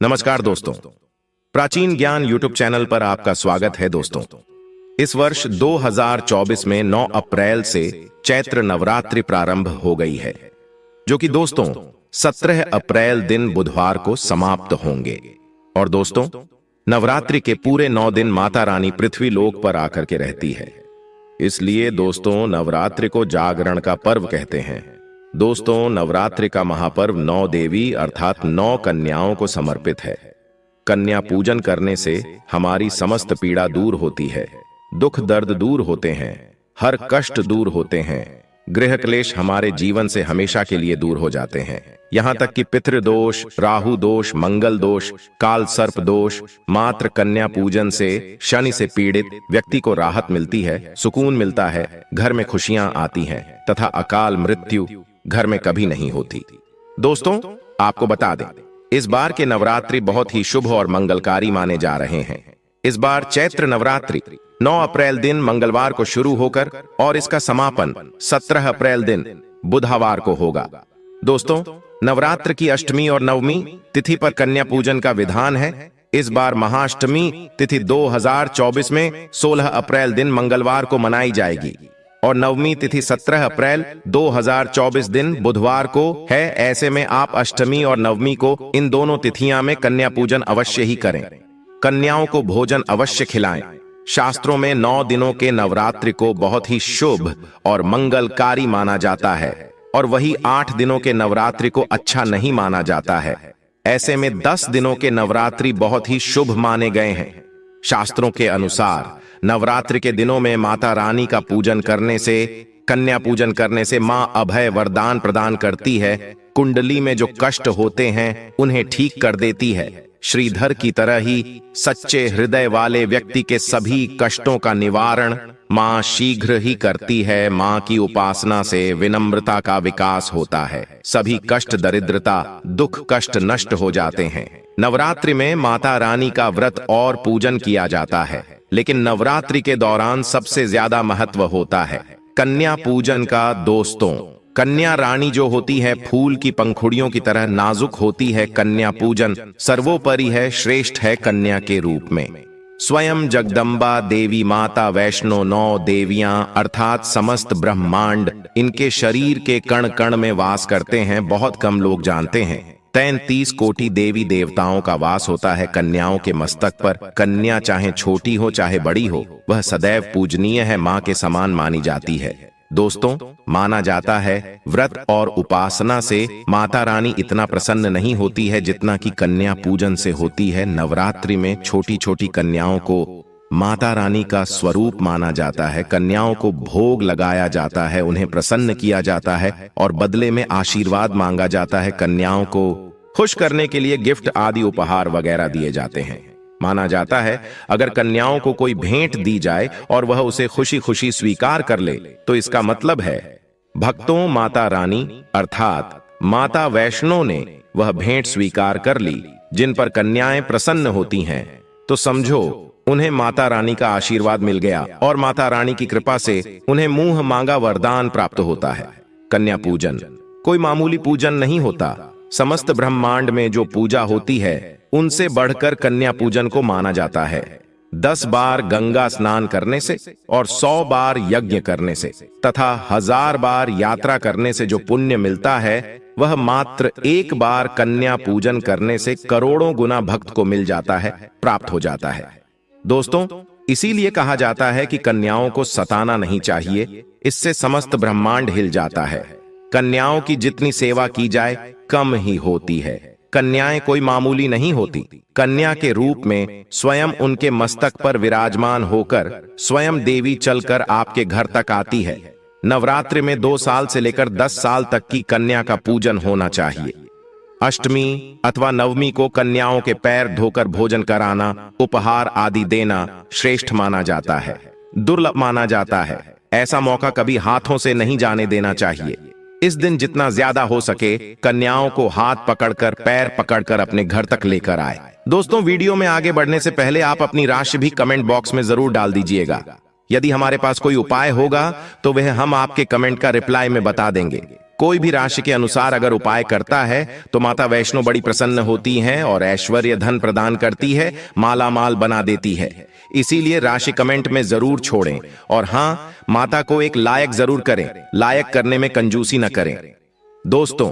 नमस्कार दोस्तों, प्राचीन ज्ञान यूट्यूब चैनल पर आपका स्वागत है दोस्तों। इस वर्ष 2024 में 9 अप्रैल से चैत्र नवरात्रि प्रारंभ हो गई है, जो कि दोस्तों 17 अप्रैल दिन बुधवार को समाप्त होंगे। और दोस्तों, नवरात्रि के पूरे 9 दिन माता रानी पृथ्वी लोक पर आकर के रहती है। इसलिए दोस्तों नवरात्रि को जागरण का पर्व कहते हैं। दोस्तों, नवरात्रि का महापर्व 9 देवी अर्थात 9 कन्याओं को समर्पित है। कन्या पूजन करने से हमारी समस्त पीड़ा दूर होती है, दुख दर्द दूर होते हैं, हर कष्ट दूर होते हैं, गृह क्लेश हमारे जीवन से हमेशा के लिए दूर हो जाते हैं। यहाँ तक कि पितृदोष, राहु दोष, मंगल दोष, काल सर्प दोष, मात्र कन्या पूजन से शनि से पीड़ित व्यक्ति को राहत मिलती है, सुकून मिलता है, घर में खुशियां आती हैं तथा अकाल मृत्यु घर में कभी नहीं होती। दोस्तों, आपको बता दें, इस बार के नवरात्रि बहुत ही शुभ और मंगलकारी माने जा रहे हैं। इस बार चैत्र नवरात्रि 9 अप्रैल दिन मंगलवार को शुरू होकर और इसका समापन 17 अप्रैल दिन बुधवार को होगा। दोस्तों, नवरात्र की अष्टमी और नवमी तिथि पर कन्या पूजन का विधान है। इस बार महाअष्टमी तिथि 2024 में 16 अप्रैल दिन मंगलवार को मनाई जाएगी और नवमी तिथि 17 अप्रैल 2024 दिन बुधवार को है। ऐसे में आप अष्टमी और नवमी को इन दोनों तिथियां में कन्या पूजन अवश्य ही करें। कन्याओं को भोजन अवश्य खिलाएं। शास्त्रों में 9 दिनों के नवरात्रि को बहुत ही शुभ और मंगलकारी माना जाता है और वही 8 दिनों के नवरात्रि को अच्छा नहीं माना जाता है। ऐसे में 10 दिनों के नवरात्रि बहुत ही शुभ माने गए हैं। शास्त्रों के अनुसार नवरात्रि के दिनों में माता रानी का पूजन करने से, कन्या पूजन करने से मां अभय वरदान प्रदान करती है। कुंडली में जो कष्ट होते हैं उन्हें ठीक कर देती है। श्रीधर की तरह ही सच्चे हृदय वाले व्यक्ति के सभी कष्टों का निवारण मां शीघ्र ही करती है। मां की उपासना से विनम्रता का विकास होता है। सभी कष्ट, दरिद्रता, दुख, कष्ट नष्ट हो जाते हैं। नवरात्रि में माता रानी का व्रत और पूजन किया जाता है, लेकिन नवरात्रि के दौरान सबसे ज्यादा महत्व होता है कन्या पूजन का। दोस्तों, कन्या रानी जो होती है फूल की पंखुड़ियों की तरह नाजुक होती है। कन्या पूजन सर्वोपरि है, श्रेष्ठ है। कन्या के रूप में स्वयं जगदम्बा देवी माता वैष्णो 9 देवियां अर्थात समस्त ब्रह्मांड इनके शरीर के कण कण में वास करते हैं। बहुत कम लोग जानते हैं 33 कोटि देवी देवताओं का वास होता है कन्याओं के मस्तक पर। कन्या चाहे छोटी हो चाहे बड़ी हो, वह सदैव पूजनीय है, मां के समान मानी जाती है। दोस्तों, माना जाता है व्रत और उपासना से माता रानी इतना प्रसन्न नहीं होती है जितना कि कन्या पूजन से होती है। नवरात्रि में छोटी छोटी कन्याओं को माता रानी का स्वरूप माना जाता है। कन्याओं को भोग लगाया जाता है, उन्हें प्रसन्न किया जाता है और बदले में आशीर्वाद मांगा जाता है। कन्याओं को खुश करने के लिए गिफ्ट आदि उपहार वगैरह दिए जाते हैं। माना जाता है अगर कन्याओं को कोई भेंट दी जाए और वह उसे खुशी खुशी स्वीकार कर ले तो इसका मतलब है भक्तों माता रानी अर्थात माता वैष्णो ने वह भेंट स्वीकार कर ली। जिन पर कन्याएं प्रसन्न होती हैं तो समझो उन्हें माता रानी का आशीर्वाद मिल गया और माता रानी की कृपा से उन्हें मुंह मांगा वरदान प्राप्त होता है। कन्या पूजन कोई मामूली पूजन नहीं होता। समस्त ब्रह्मांड में जो पूजा होती है उनसे बढ़कर कन्या पूजन को माना जाता है। 10 बार गंगा स्नान करने से और 100 बार यज्ञ करने से तथा 1000 बार यात्रा करने से जो पुण्य मिलता है वह मात्र 1 बार कन्या पूजन करने से करोड़ों गुना भक्त को मिल जाता है, प्राप्त हो जाता है। दोस्तों, इसीलिए कहा जाता है कि कन्याओं को सताना नहीं चाहिए, इससे समस्त ब्रह्मांड हिल जाता है। कन्याओं की जितनी सेवा की जाए कम ही होती है। कन्याएं कोई मामूली नहीं होती। कन्या के रूप में स्वयं उनके मस्तक पर विराजमान होकर स्वयं देवी चलकर आपके घर तक आती है। नवरात्रि में 2 साल से लेकर 10 साल तक की कन्या का पूजन होना चाहिए। अष्टमी अथवा नवमी को कन्याओं के पैर धोकर भोजन कराना, उपहार आदि देना श्रेष्ठ माना जाता है, दुर्लभ माना जाता है। ऐसा मौका कभी हाथों से नहीं जाने देना चाहिए। इस दिन जितना ज्यादा हो सके कन्याओं को हाथ पकड़कर, पैर पकड़कर अपने घर तक लेकर आए। दोस्तों, वीडियो में आगे बढ़ने से पहले आप अपनी राशि भी कमेंट बॉक्स में जरूर डाल दीजिएगा। यदि हमारे पास कोई उपाय होगा तो वह हम आपके कमेंट का रिप्लाई में बता देंगे। कोई भी राशि के अनुसार अगर उपाय करता है तो माता वैष्णो बड़ी प्रसन्न होती हैं और ऐश्वर्य धन प्रदान करती है, माला माल बना देती है। इसीलिए राशि कमेंट में जरूर छोड़ें और हाँ, माता को एक लायक जरूर करें, लायक करने में कंजूसी न करें। दोस्तों,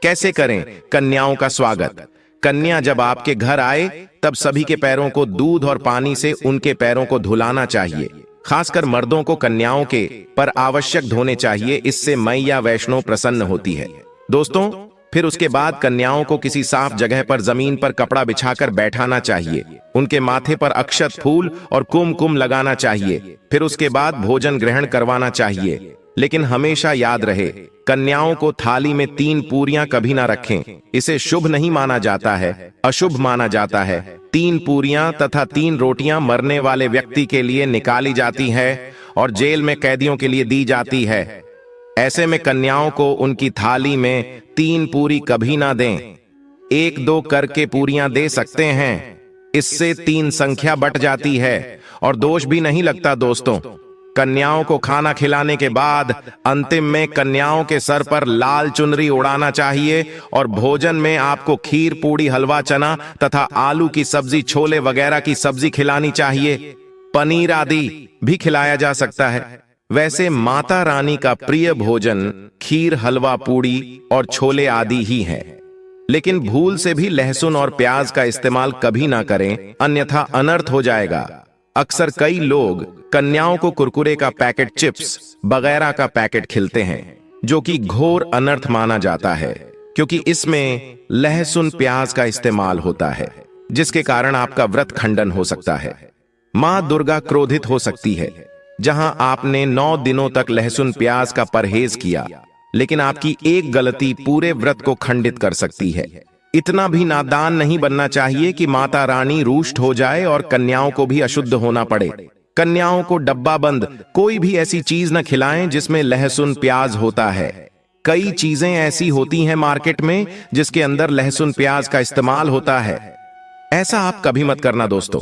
कैसे करें कन्याओं का स्वागत? कन्या जब आपके घर आए तब सभी के पैरों को दूध और पानी से उनके पैरों को धुलाना चाहिए। खासकर मर्दों को कन्याओं के पर आवश्यक धोने चाहिए, इससे मैया वैष्णो प्रसन्न होती है। दोस्तों, फिर उसके बाद कन्याओं को किसी साफ जगह पर जमीन पर कपड़ा बिछाकर बैठाना चाहिए। उनके माथे पर अक्षत, फूल और कुमकुम लगाना चाहिए। फिर उसके बाद भोजन ग्रहण करवाना चाहिए। लेकिन हमेशा याद रहे, कन्याओं को थाली में 3 पूरियां कभी ना रखें। इसे शुभ नहीं माना जाता है, अशुभ माना जाता है। 3 पूरियां तथा 3 रोटियां मरने वाले व्यक्ति के लिए निकाली जाती है और जेल में कैदियों के लिए दी जाती है। ऐसे में कन्याओं को उनकी थाली में 3 पूरी कभी ना दें। 1-2 करके पूरियां दे सकते हैं। इससे 3 संख्या बट जाती है और दोष भी नहीं लगता। दोस्तों, कन्याओं को खाना खिलाने के बाद अंतिम में कन्याओं के सर पर लाल चुनरी उड़ाना चाहिए और भोजन में आपको खीर, पूड़ी, हलवा, चना तथा आलू की सब्जी, छोले वगैरह की सब्जी खिलानी चाहिए। पनीर आदि भी खिलाया जा सकता है। वैसे माता रानी का प्रिय भोजन खीर, हलवा, पूड़ी और छोले आदि ही है। लेकिन भूल से भी लहसुन और प्याज का इस्तेमाल कभी ना करें, अन्यथा अनर्थ हो जाएगा। अक्सर कई लोग कन्याओं को कुरकुरे का पैकेट, चिप्स वगैरह का पैकेट खिलाते हैं, जो कि घोर अनर्थ माना जाता है, क्योंकि इसमें लहसुन, प्याज का इस्तेमाल होता है, जिसके कारण आपका व्रत खंडन हो सकता है। मां दुर्गा क्रोधित हो सकती है। जहां आपने 9 दिनों तक लहसुन प्याज का परहेज किया, लेकिन आपकी एक गलती पूरे व्रत को खंडित कर सकती है। इतना भी नादान नहीं बनना चाहिए कि माता रानी रुष्ट हो जाए और कन्याओं को भी अशुद्ध होना पड़े। कन्याओं को डब्बा बंद कोई भी ऐसी चीज न खिलाएं जिसमें लहसुन प्याज होता है। कई चीजें ऐसी होती हैं मार्केट में जिसके अंदर लहसुन प्याज का इस्तेमाल होता है। ऐसा आप कभी मत करना दोस्तों।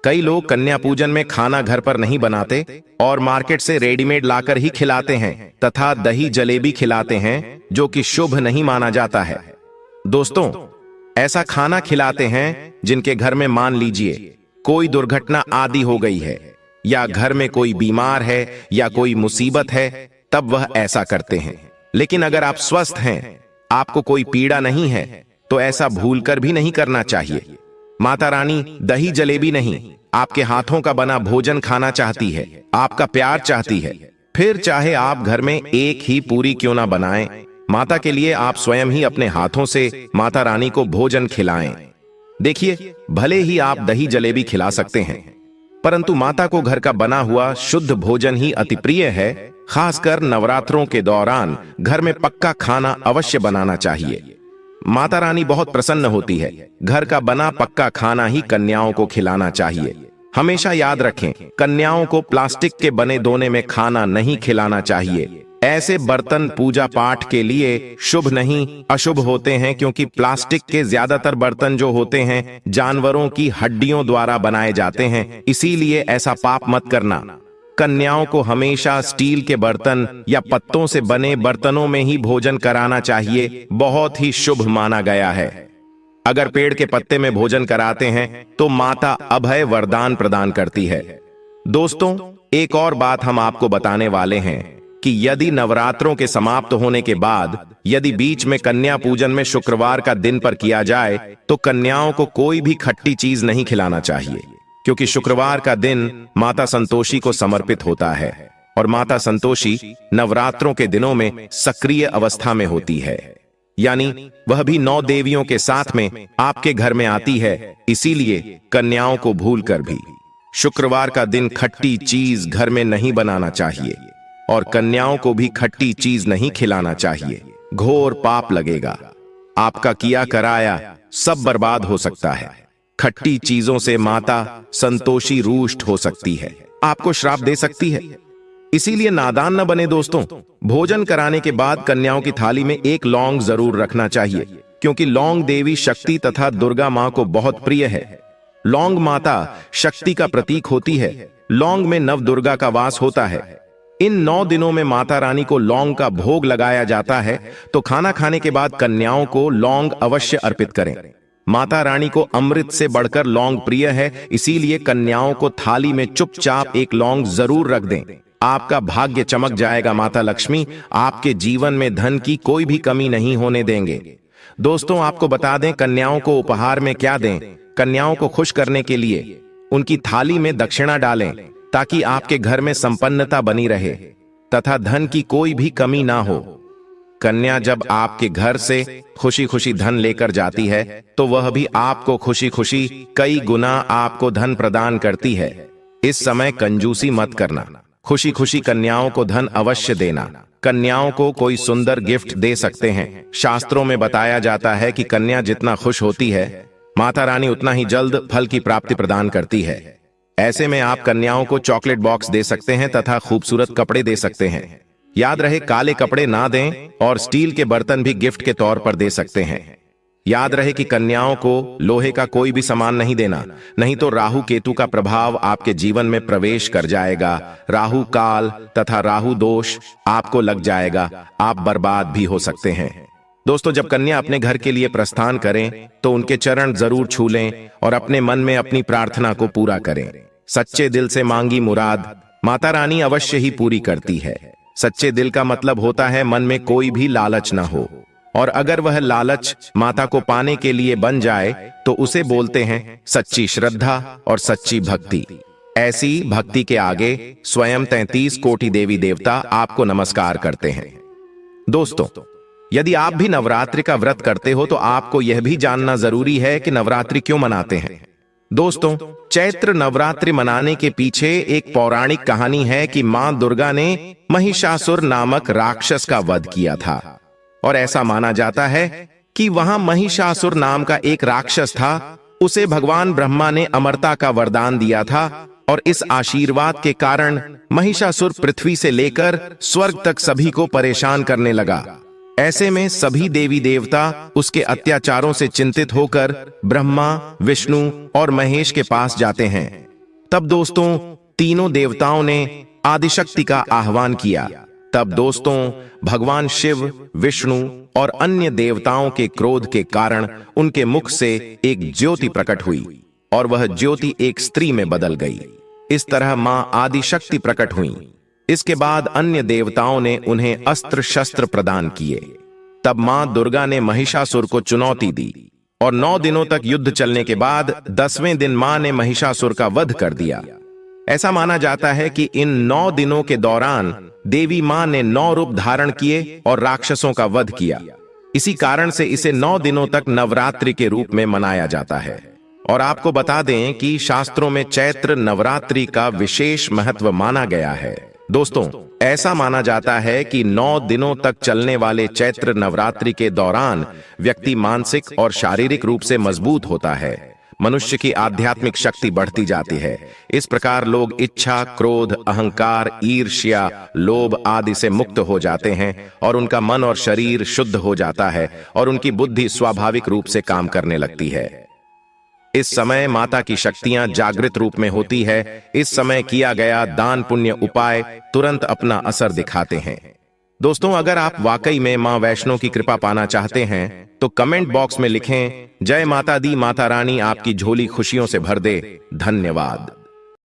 कई लोग कन्या पूजन में खाना घर पर नहीं बनाते और मार्केट से रेडीमेड लाकर ही खिलाते हैं तथा दही जलेबी खिलाते हैं, जो कि शुभ नहीं माना जाता है। दोस्तों, ऐसा खाना खिलाते हैं जिनके घर में मान लीजिए कोई दुर्घटना आदि हो गई है या घर में कोई बीमार है या कोई मुसीबत है, तब वह ऐसा करते हैं। लेकिन अगर आप स्वस्थ हैं, आपको कोई पीड़ा नहीं है, तो ऐसा भूलकर भी नहीं करना चाहिए। माता रानी दही जलेबी नहीं, आपके हाथों का बना भोजन खाना चाहती है, आपका प्यार चाहती है। फिर चाहे आप घर में एक ही पूरी क्यों ना बनाएं, माता के लिए आप स्वयं ही अपने हाथों से माता रानी को भोजन खिलाएं। देखिए, भले ही आप दही जलेबी खिला सकते हैं, परंतु माता को घर का बना हुआ शुद्ध भोजन ही अति प्रिय है। खासकर नवरात्रों के दौरान घर में पक्का खाना अवश्य बनाना चाहिए। माता रानी बहुत प्रसन्न होती है। घर का बना पक्का खाना ही कन्याओं को खिलाना चाहिए। हमेशा याद रखें, कन्याओं को प्लास्टिक के बने दोने में खाना नहीं खिलाना चाहिए। ऐसे बर्तन पूजा पाठ के लिए शुभ नहीं, अशुभ होते हैं, क्योंकि प्लास्टिक के ज्यादातर बर्तन जो होते हैं जानवरों की हड्डियों द्वारा बनाए जाते हैं। इसीलिए ऐसा पाप मत करना। कन्याओं को हमेशा स्टील के बर्तन या पत्तों से बने बर्तनों में ही भोजन कराना चाहिए, बहुत ही शुभ माना गया है। अगर पेड़ के पत्ते में भोजन कराते हैं तो माता अभय वरदान प्रदान करती है। दोस्तों, एक और बात हम आपको बताने वाले हैं कि यदि नवरात्रों के समाप्त होने के बाद यदि बीच में कन्या पूजन में शुक्रवार का दिन पर किया जाए तो कन्याओं को कोई भी खट्टी चीज नहीं खिलाना चाहिए, क्योंकि शुक्रवार का दिन माता संतोषी को समर्पित होता है और माता संतोषी नवरात्रों के दिनों में सक्रिय अवस्था में होती है, यानी वह भी 9 देवियों के साथ में आपके घर में आती है। इसीलिए कन्याओं को भूलकर भी शुक्रवार का दिन खट्टी चीज घर में नहीं बनाना चाहिए और कन्याओं को भी खट्टी चीज नहीं खिलाना चाहिए। घोर पाप लगेगा, आपका किया कराया सब बर्बाद हो सकता है। खट्टी चीजों से माता संतोषी रुष्ट हो सकती है, आपको श्राप दे सकती है। इसीलिए नादान न बने दोस्तों। भोजन कराने के बाद कन्याओं की थाली में एक लौंग जरूर रखना चाहिए, क्योंकि लौंग देवी शक्ति तथा दुर्गा मां को बहुत प्रिय है। लौंग माता शक्ति का प्रतीक होती है। लौंग में नव दुर्गा का वास होता है। इन 9 दिनों में माता रानी को लौंग का भोग लगाया जाता है, तो खाना खाने के बाद कन्याओं को लौंग अवश्य अर्पित करें। माता रानी को अमृत से बढ़कर लौंग प्रिय है, इसीलिए कन्याओं को थाली में चुपचाप एक लौंग जरूर रख दें। आपका भाग्य चमक जाएगा। माता लक्ष्मी आपके जीवन में धन की कोई भी कमी नहीं होने देंगे। दोस्तों, आपको बता दें, कन्याओं को उपहार में क्या दें। कन्याओं को खुश करने के लिए उनकी थाली में दक्षिणा डालें, ताकि आपके घर में संपन्नता बनी रहे तथा धन की कोई भी कमी ना हो। कन्या जब आपके घर से खुशी खुशी धन लेकर जाती है, तो वह भी आपको खुशी खुशी कई गुना आपको धन प्रदान करती है। इस समय कंजूसी मत करना, खुशी खुशी कन्याओं को धन अवश्य देना। कन्याओं को कोई सुंदर गिफ्ट दे सकते हैं। शास्त्रों में बताया जाता है कि कन्या जितना खुश होती है, माता रानी उतना ही जल्द फल की प्राप्ति प्रदान करती है। ऐसे में आप कन्याओं को चॉकलेट बॉक्स दे सकते हैं तथा खूबसूरत कपड़े दे सकते हैं। याद रहे, काले कपड़े ना दें और स्टील के बर्तन भी गिफ्ट के तौर पर दे सकते हैं। याद रहे कि कन्याओं को लोहे का कोई भी सामान नहीं देना, नहीं तो राहु केतु का प्रभाव आपके जीवन में प्रवेश कर जाएगा। राहु काल तथा राहु दोष आपको लग जाएगा, आप बर्बाद भी हो सकते हैं। दोस्तों, जब कन्या अपने घर के लिए प्रस्थान करें तो उनके चरण जरूर छू लें और अपने मन में अपनी प्रार्थना को पूरा करें। सच्चे दिल से मांगी मुराद माता रानी अवश्य ही पूरी करती है। सच्चे दिल का मतलब होता है मन में कोई भी लालच ना हो, और अगर वह लालच माता को पाने के लिए बन जाए तो उसे बोलते हैं सच्ची श्रद्धा और सच्ची भक्ति। ऐसी भक्ति के आगे स्वयं 33 कोटि देवी देवता आपको नमस्कार करते हैं। दोस्तों, यदि आप भी नवरात्रि का व्रत करते हो तो आपको यह भी जानना जरूरी है कि नवरात्रि क्यों मनाते हैं। दोस्तों, चैत्र नवरात्रि मनाने के पीछे एक पौराणिक कहानी है कि मां दुर्गा ने महिषासुर नामक राक्षस का वध किया था, और ऐसा माना जाता है कि वहां महिषासुर नाम का एक राक्षस था। उसे भगवान ब्रह्मा ने अमरता का वरदान दिया था, और इस आशीर्वाद के कारण महिषासुर पृथ्वी से लेकर स्वर्ग तक सभी को परेशान करने लगा। ऐसे में सभी देवी देवता उसके अत्याचारों से चिंतित होकर ब्रह्मा, विष्णु और महेश के पास जाते हैं। तब दोस्तों, तीनों देवताओं ने आदिशक्ति का आह्वान किया। तब दोस्तों, भगवान शिव, विष्णु और अन्य देवताओं के क्रोध के कारण उनके मुख से एक ज्योति प्रकट हुई, और वह ज्योति एक स्त्री में बदल गई। इस तरह मां आदिशक्ति प्रकट हुई। इसके बाद अन्य देवताओं ने उन्हें अस्त्र शस्त्र प्रदान किए। तब मां दुर्गा ने महिषासुर को चुनौती दी, और 9 दिनों तक युद्ध चलने के बाद 10वें दिन मां ने महिषासुर का वध कर दिया। ऐसा माना जाता है कि इन 9 दिनों के दौरान देवी मां ने 9 रूप धारण किए और राक्षसों का वध किया। इसी कारण से इसे 9 दिनों तक नवरात्रि के रूप में मनाया जाता है। और आपको बता दें कि शास्त्रों में चैत्र नवरात्रि का विशेष महत्व माना गया है। दोस्तों, ऐसा माना जाता है कि 9 दिनों तक चलने वाले चैत्र नवरात्रि के दौरान व्यक्ति मानसिक और शारीरिक रूप से मजबूत होता है। मनुष्य की आध्यात्मिक शक्ति बढ़ती जाती है। इस प्रकार लोग इच्छा, क्रोध, अहंकार, ईर्ष्या, लोभ आदि से मुक्त हो जाते हैं, और उनका मन और शरीर शुद्ध हो जाता है, और उनकी बुद्धि स्वाभाविक रूप से काम करने लगती है। इस समय माता की शक्तियां जागृत रूप में होती है। इस समय किया गया दान पुण्य उपाय तुरंत अपना असर दिखाते हैं। दोस्तों, अगर आप वाकई में मां वैष्णो की कृपा पाना चाहते हैं तो कमेंट बॉक्स में लिखें, जय माता दी, माता रानी आपकी झोली खुशियों से भर दे। धन्यवाद।